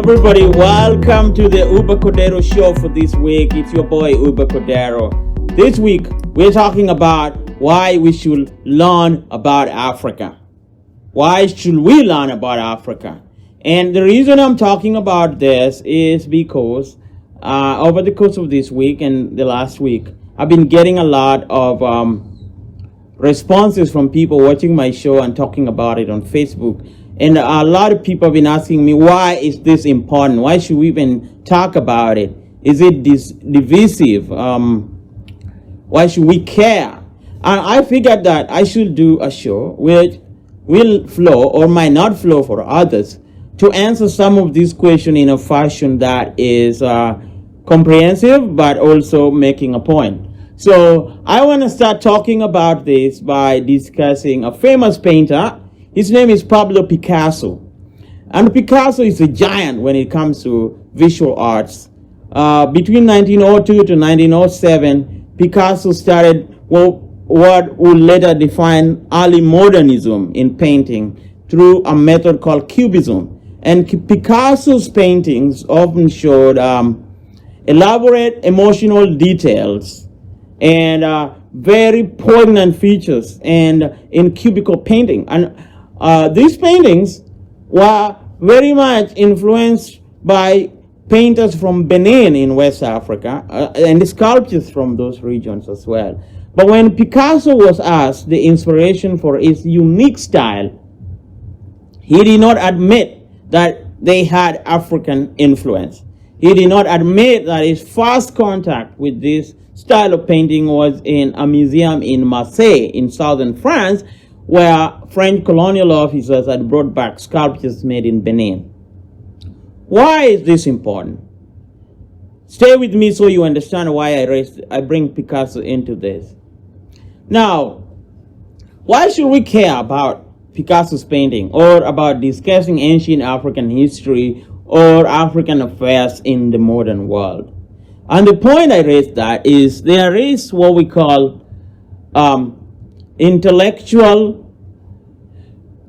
everybody, welcome to the Uber Cordero show for this week. It's your boy Uber Cordero. This week we're talking about why we should learn about Africa. Why should we learn about Africa? And the reason I'm talking about this is because over the course of this week and the last week, I've been getting a lot of responses from people watching my show and talking about it on Facebook. And a lot of people have been asking me, why is this important? Why should we even talk about it? Is it divisive? Why should we care? And I figured that I should do a show which will flow or might not flow for others to answer some of these questions in a fashion that is comprehensive but also making a point. So I want to start talking about this by discussing a famous painter. His name is Pablo Picasso. And Picasso is a giant when it comes to visual arts. Between 1902 to 1907, Picasso started what would later define early modernism in painting through a method called cubism. And Picasso's paintings often showed elaborate emotional details and very poignant features and in cubical painting. And these paintings were very much influenced by painters from Benin in West Africa and the sculptures from those regions as well. But when Picasso was asked the inspiration for his unique style, he did not admit that they had African influence. He did not admit that his first contact with this style of painting was in a museum in Marseille in southern France, where French colonial officers had brought back sculptures made in Benin. Why is this important? Stay with me so you understand why I bring Picasso into this. Now, why should we care about Picasso's painting or about discussing ancient African history or African affairs in the modern world? And the point I raised that is there is what we call intellectual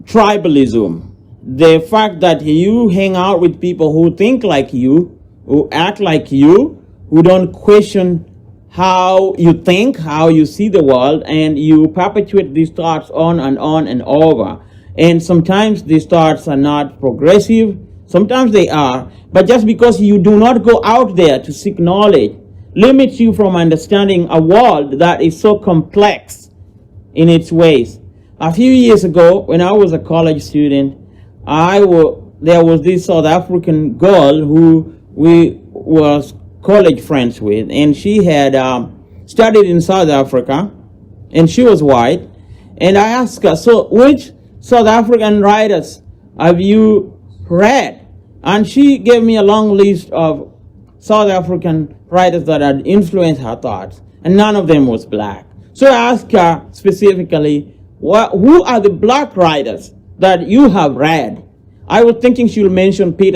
tribalism. The fact that you hang out with people who think like you, who act like you, who don't question how you think, how you see the world, and you perpetuate these thoughts on and over. And sometimes these thoughts are not progressive, sometimes they are, but just because you do not go out there to seek knowledge limits you from understanding a world that is so complex in its ways. A few years ago, when I was a college student, there was this South African girl who we was college friends with, and she had studied in South Africa, and she was white. And I asked her, so which South African writers have you read? And she gave me a long list of South African writers that had influenced her thoughts, and none of them was black. So I asked her specifically, who are the black writers that you have read? I was thinking she would mention Steve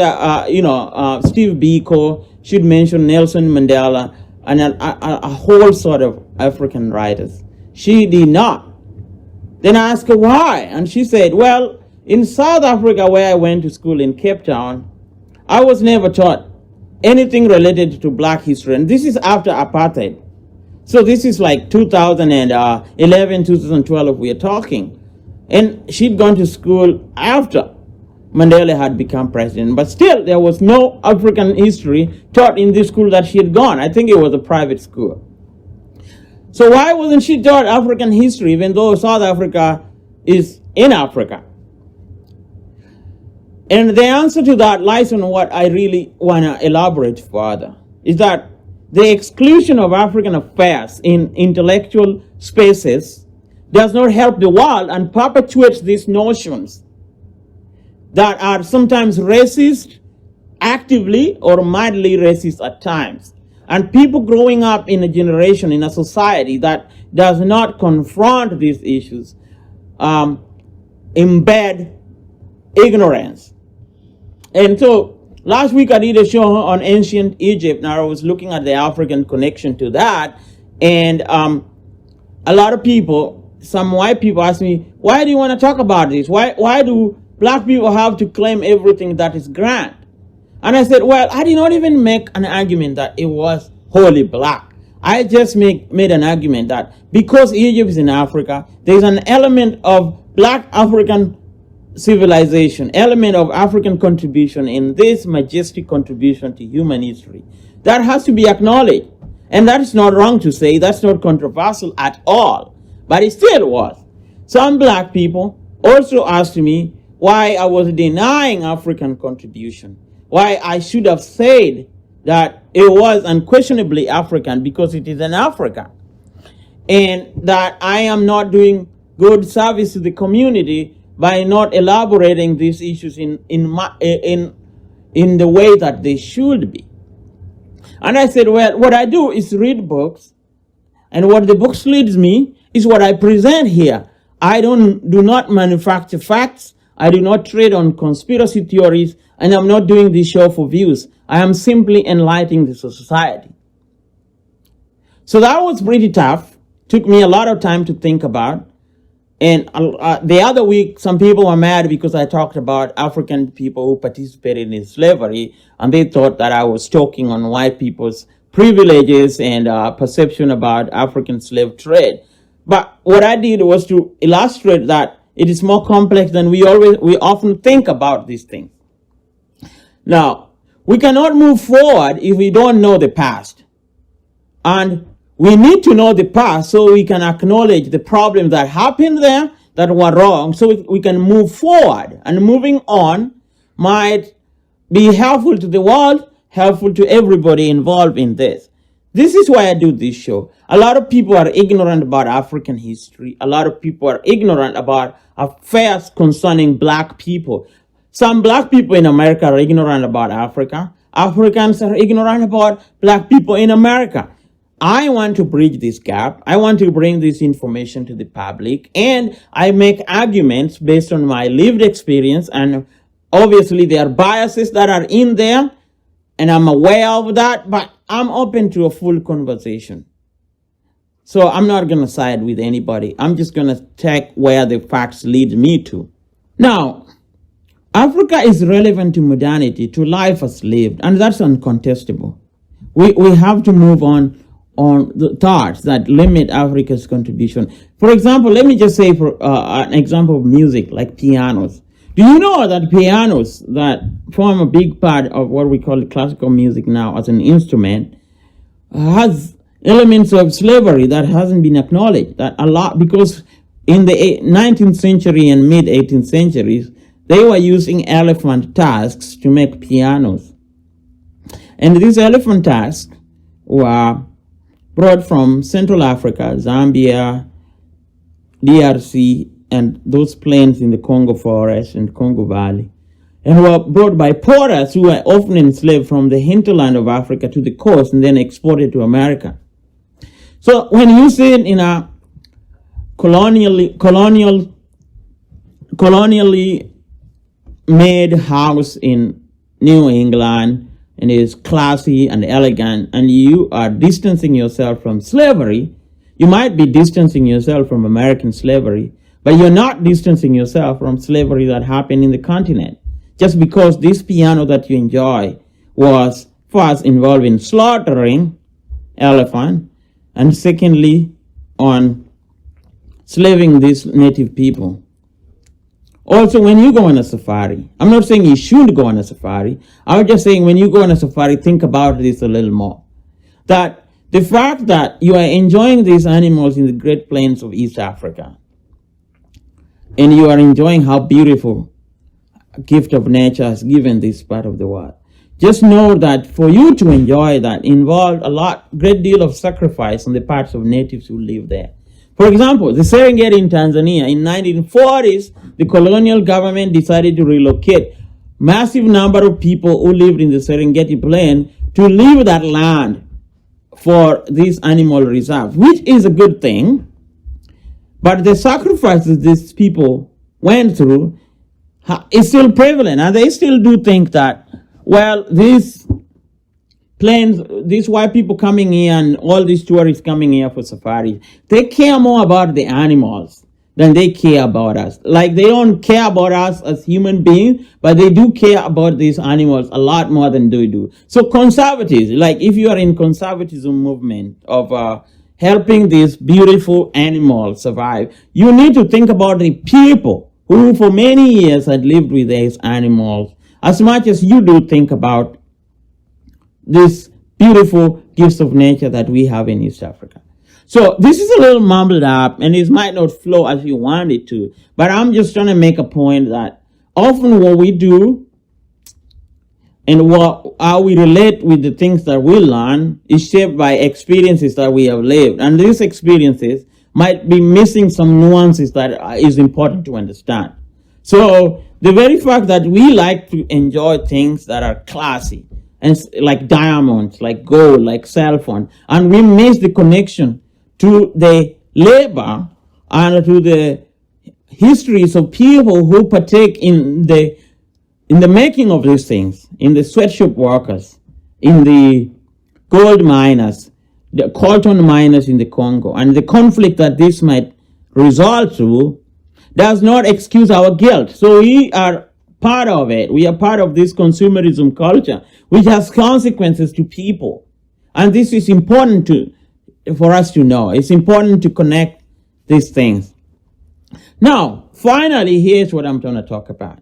Biko, she'd mention Nelson Mandela, and a whole sort of African writers. She did not. Then I asked her why, and she said, well, in South Africa, where I went to school in Cape Town, I was never taught anything related to black history, and this is after apartheid. So this is like 2011, 2012 we are talking. And she'd gone to school after Mandela had become president, but still there was no African history taught in this school that she had gone. I think it was a private school. So why wasn't she taught African history even though South Africa is in Africa? And the answer to that lies in what I really want to elaborate further, is that the exclusion of African affairs in intellectual spaces does not help the world and perpetuates these notions that are sometimes racist, actively or mildly racist at times. And people growing up in a generation, in a society that does not confront these issues, embed ignorance. And so last week I did a show on ancient Egypt. Now I was looking at the African connection to that. And a lot of people, some white people ask me, why do you want to talk about this? Why do black people have to claim everything that is grand? And I said, well, I did not even make an argument that it was wholly black. I just made an argument that because Egypt is in Africa, there's an element of black African civilization, element of African contribution in this majestic contribution to human history. That has to be acknowledged. And that is not wrong to say, that's not controversial at all. But it still was. Some black people also asked me why I was denying African contribution, why I should have said that it was unquestionably African because it is in Africa, and that I am not doing good service to the community by not elaborating these issues in the way that they should be. And I said, well, what I do is read books, and what the books leads me is what I present here. I do not manufacture facts. I do not trade on conspiracy theories, and I'm not doing this show for views. I am simply enlightening the society. So that was pretty tough. Took me a lot of time to think about. And the other week, some people were mad because I talked about African people who participated in slavery, and they thought that I was talking on white people's privileges and perception about African slave trade. But what I did was to illustrate that it is more complex than we often think about these things. Now, we cannot move forward if we don't know the past. And we need to know the past so we can acknowledge the problems that happened there that were wrong, so we can move forward. And moving on might be helpful to the world, helpful to everybody involved in this. This is why I do this show. A lot of people are ignorant about African history. A lot of people are ignorant about affairs concerning black people. Some black people in America are ignorant about Africa. Africans are ignorant about black people in America. I want to bridge this gap. I want to bring this information to the public, and I make arguments based on my lived experience, and obviously there are biases that are in there, and I'm aware of that, but I'm open to a full conversation. So I'm not going to side with anybody. I'm just going to check where the facts lead me to. Now, Africa is relevant to modernity, to life as lived, and that's uncontestable. We have to move on the thoughts that limit Africa's contribution. For example, let me just say for an example of music, like pianos. Do you know that pianos that form a big part of what we call classical music now as an instrument has elements of slavery that hasn't been acknowledged? That a lot, because in the 19th century and mid 18th centuries, they were using elephant tusks to make pianos. And these elephant tusks were brought from Central Africa, Zambia, DRC, and those plains in the Congo forest and Congo Valley, and were brought by porters who were often enslaved from the hinterland of Africa to the coast and then exported to America. So when you see it in a colonially made house in New England, and it is classy and elegant, and you are distancing yourself from slavery, you might be distancing yourself from American slavery, but you're not distancing yourself from slavery that happened in the continent. Just because this piano that you enjoy was first involved in slaughtering elephant, and secondly on slaving these native people. Also, when you go on a safari, I'm not saying you should go on a safari. I'm just saying when you go on a safari, think about this a little more. That the fact that you are enjoying these animals in the Great Plains of East Africa, and you are enjoying how beautiful a gift of nature has given this part of the world, just know that for you to enjoy that involved great deal of sacrifice on the parts of natives who live there. For example, the Serengeti in Tanzania, in 1940s, the colonial government decided to relocate massive number of people who lived in the Serengeti plain to leave that land for this animal reserve, which is a good thing. But the sacrifices these people went through is still prevalent, and they still do think that, well, these plains, these white people coming here and all these tourists coming here for safari, they care more about the animals than they care about us. Like, they don't care about us as human beings, but they do care about these animals a lot more than they do. So conservatives, like if you are in conservatism movement of helping these beautiful animals survive, you need to think about the people who for many years had lived with these animals as much as you do think about these beautiful gifts of nature that we have in East Africa. So this is a little mumbled up, and it might not flow as you want it to, but I'm just trying to make a point that often what we do and how we relate with the things that we learn is shaped by experiences that we have lived. And these experiences might be missing some nuances that is important to understand. So the very fact that we like to enjoy things that are classy, and like diamonds, like gold, like cell phone, and we miss the connection to the labor and to the histories of people who partake in the making of these things, in the sweatshop workers, in the gold miners, the coltan miners in the Congo, and the conflict that this might result to does not excuse our guilt. So we are part of it. We are part of this consumerism culture, which has consequences to people. And this is important for us to know. It's important to connect these things. Now, finally, here's what I'm going to talk about.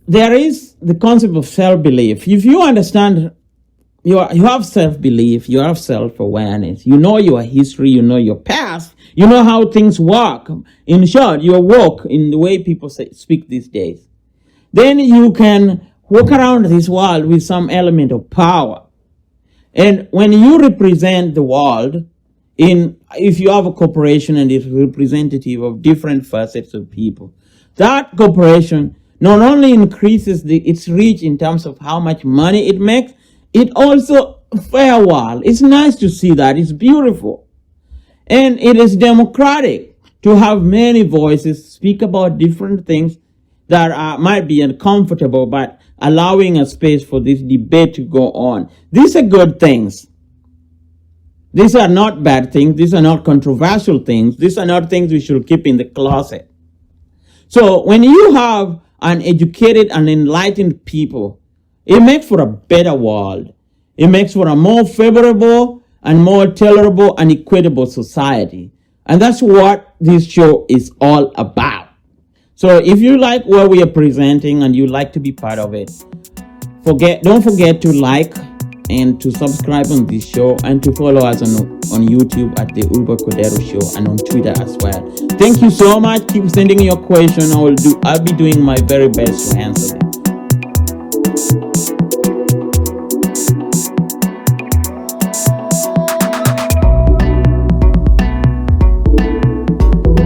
There is the concept of self-belief. If you understand, you have self-belief, you have self-awareness, you know your history, you know your past, you know how things work. In short, you walk in the way people speak these days. Then you can walk around this world with some element of power. And when you represent the world, if you have a corporation and it's representative of different facets of people, that corporation not only increases its reach in terms of how much money it makes, it also fair world. It's nice to see that. It's beautiful. And it is democratic to have many voices speak about different things that might be uncomfortable, but allowing a space for this debate to go on. These are good things. These are not bad things. These are not controversial things. These are not things we should keep in the closet. So when you have an educated and enlightened people, it makes for a better world. It makes for a more favorable and more tolerable and equitable society. And that's what this show is all about. So if you like what we are presenting and you like to be part of it, don't forget to like and to subscribe on this show and to follow us on YouTube at the Uber Cordero Show and on Twitter as well. Thank you so much. Keep sending your question. I'll be doing my very best to answer them.